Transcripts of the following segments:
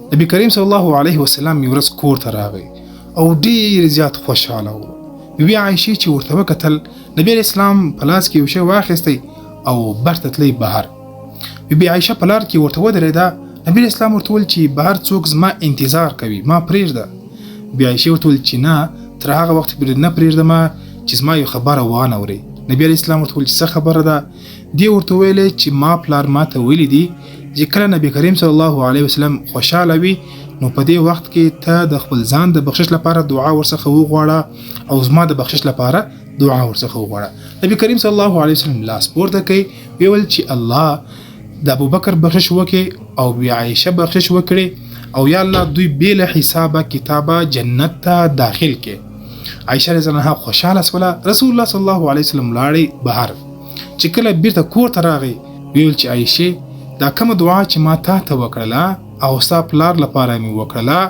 نبی کریم صلی الله علیه وسلم یو ورځ کور ته راغی او ډیر زیات خوشاله و. بیبي عایشه چې ورته وکتل، نبی علیہ السلام په لاس کې یو شی واخیستی او برته تلی بهر. بیبي عایشه په لار کې ورته ودرېده. نبی علیہ السلام ورته وویل چې بهر څوک زما انتظار کوي، ما پرېږده. بیبي عایشه ورته وویل چې نه، تر هغه وخت پورې نه پرېږدم چې زما یو خبره وانه وري. نبی علیہ السلام ورته وویل چې څه خبره ده؟ دی ورته ویلې چې ما پلار ماته ویلي دي چې کله نبی کریم صلی الله علیه وسلم خوشاله وي نو په دې وخت کې ته د خپل ځان د بخشش لپاره دعا ورڅخه وغواړه او زما د بخشش لپاره دعا ورڅخه وغواړه. نبی کریم صلی الله علیه وسلم لاس پورته کوي، ویل چې الله د ابوبکر بخشش وکړي او بی عایشه بخشش وکړي او یا الله دوی بې له حسابه کتابه جنت ته داخل کړي. عایشه رضی الله عنها خوشاله شوله. رسول الله صلی الله علیه وسلم لاړی بهر. چې کله بیرته کور ته راغی ویل چې عایشه دا کومه دعا چې ما تا ته وکړله او ستا پلار لپاره مې وکړله،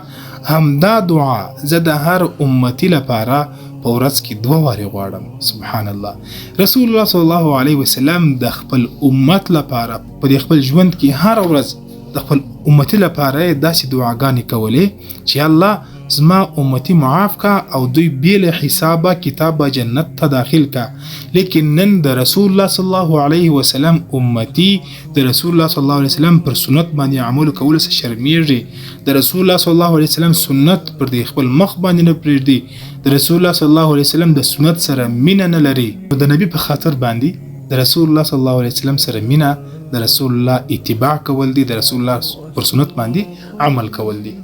همدا دعا زه د هر امتي لپاره په ورځ کې 2 وارې غواړم. سبحان الله. رسول الله صلی الله علیه وسلم د خپل امت لپاره په خپل ژوند کې هر ورځ د خپل امتي لپاره داسې دعاګانې کولې چې الله زما امتی معاف کا او دوی بیل حسابه کتاب جنت ته داخل کا. لیکن نن د رسول الله صلی الله علیه وسلم امتی د رسول الله صلی الله علیه وسلم پر سنت باندې عمل کول څه شرمېږي. د رسول الله صلی الله علیه وسلم سنت پر دې خپل مخ باندې نه پرېږدي. د رسول الله صلی الله علیه وسلم د سنت سره مینه نه لري. د نبی په خاطر باندې د رسول الله صلی الله علیه وسلم سره مینه، د رسول الله اتباع کول دي، د رسول الله پر سنت باندې عمل کول دي.